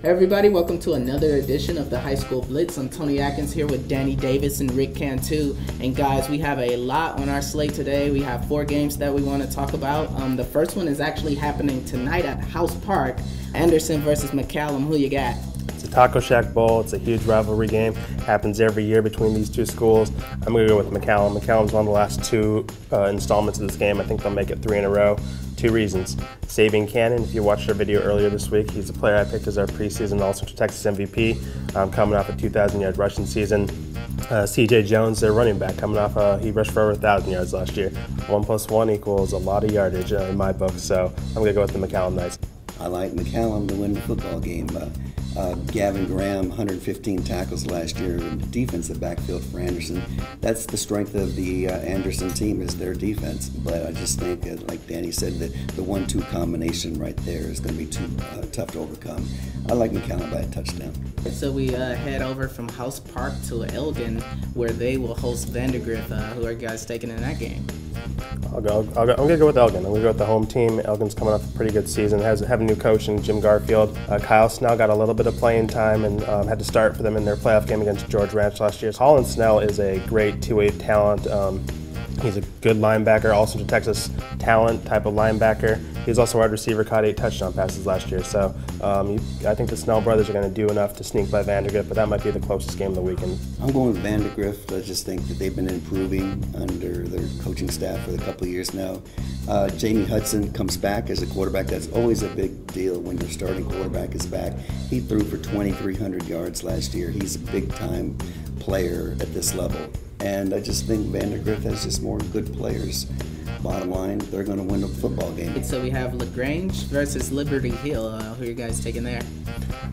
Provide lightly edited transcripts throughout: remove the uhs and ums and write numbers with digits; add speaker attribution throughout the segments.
Speaker 1: Hey everybody, welcome to another edition of the High School Blitz. I'm Tony Atkins here with Danny Davis and Rick Cantu. And guys, we have a lot on our slate today. We have 4 games that we want to talk about. The first one is actually happening tonight at House Park. Anderson versus McCallum. Who you got?
Speaker 2: It's a Taco Shack Bowl. It's a huge rivalry game. Happens every year between these two schools. I'm going to go with McCallum. McCallum's won the last 2 installments of this game. I think they'll make it 3 in a row. 2 reasons. Saving Cannon, if you watched our video earlier this week, he's the player I picked as our preseason All-Central Texas MVP, coming off a 2,000-yard rushing season. CJ Jones, their running back, coming off, he rushed for over 1,000 yards last year. 1 + 1 equals a lot of yardage in my book, so I'm going to go with the McCallum Knights.
Speaker 3: I like McCallum to win the football game. Gavin Graham, 115 tackles last year in the defensive backfield for Anderson. That's the strength of the Anderson team, is their defense. But I just think, like Danny said, that the 1-2 combination right there is going to be too tough to overcome. I like McCallum by a touchdown.
Speaker 1: So we head over from House Park to Elgin, where they will host Vandergrift. Who are you guys taking in that game?
Speaker 2: I'm going to go with Elgin. I'm going to go with the home team. Elgin's coming off a pretty good season. Have a new coach in Jim Garfield. Kyle Snell got a little bit of playing time and had to start for them in their playoff game against George Ranch last year. Colin Snell is a great two-way talent. He's a good linebacker, also to Texas talent type of linebacker. He's also a wide receiver, caught 8 touchdown passes last year. So I think the Snell brothers are going to do enough to sneak by Vandergrift, but that might be the closest game of the weekend.
Speaker 3: I'm going with Vandergrift. I just think that they've been improving under their coaching staff for a couple of years now. Jamie Hudson comes back as a quarterback. That's always a big deal when your starting quarterback is back. He threw for 2,300 yards last year. He's a big-time player at this level. And I just think Vandergrift has just more good players. Bottom line, they're going to win the football game.
Speaker 1: So we have LaGrange versus Liberty Hill. Who are you guys taking there?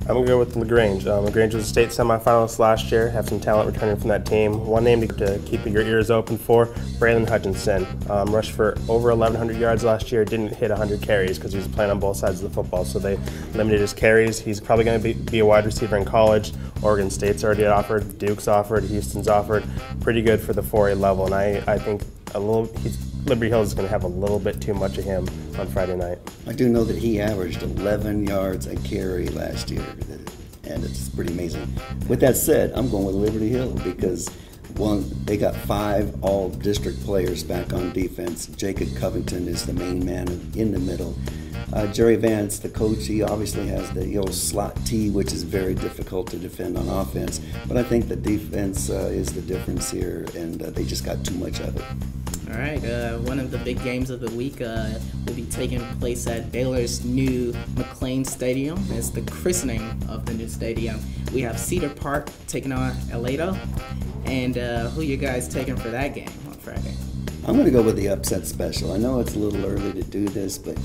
Speaker 2: I'm going to go with LaGrange. LaGrange was a state semifinalist last year, have some talent returning from that team. One name to keep your ears open for, Braylon Hutchinson. Rushed for over 1,100 yards last year, didn't hit 100 carries because he was playing on both sides of the football, so they limited his carries. He's probably going to be a wide receiver in college. Oregon State's already offered, Duke's offered, Houston's offered. Pretty good for the 4A level, and I think Liberty Hill is going to have a little bit too much of him on Friday night.
Speaker 3: I do know that he averaged 11 yards a carry last year, and it's pretty amazing. With that said, I'm going with Liberty Hill because, one, they got 5 all-district players back on defense. Jacob Covington is the main man in the middle. Jerry Vance, the coach, he obviously has the old slot T, which is very difficult to defend on offense. But I think the defense is the difference here, and they just got too much of it.
Speaker 1: All right, one of the big games of the week will be taking place at Baylor's new McLean Stadium. It's the christening of the new stadium. We have Cedar Park taking on Aledo. And who you guys taking for that game on Friday?
Speaker 3: I'm going to go with the upset special. I know it's a little early to do this, but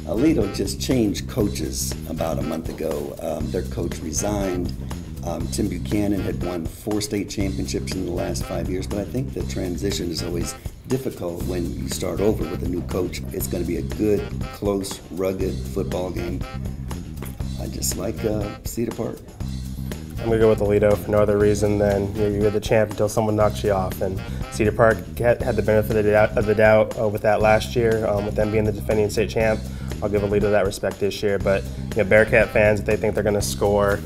Speaker 3: Aledo just changed coaches about a month ago. Their coach resigned. Tim Buchanan had won 4 state championships in the last 5 years, but I think the transition is always difficult when you start over with a new coach. It's going to be a good, close, rugged football game. I just like Cedar Park.
Speaker 2: I'm going to go with Aledo for no other reason than you're the champ until someone knocks you off. And Cedar Park had the benefit of the doubt with that last year, with them being the defending state champ. I'll give Aledo that respect this year. But Bearcat fans, if they think they're going to score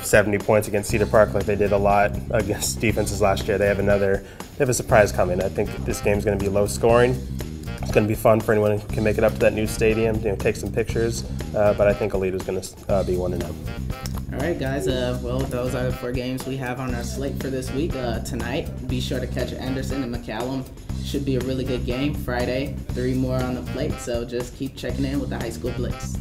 Speaker 2: 70 points against Cedar Park like they did a lot against defenses last year, they have a surprise coming. I think this game's going to be low scoring. It's going to be fun for anyone who can make it up to that new stadium, take some pictures. But I think Aledo's going to be 1-0.
Speaker 1: All right, guys. Well, those are the 4 games we have on our slate for this week. Tonight, be sure to catch Anderson and McCallum. Should be a really good game. Friday, 3 more on the plate. So just keep checking in with the High School Blitz.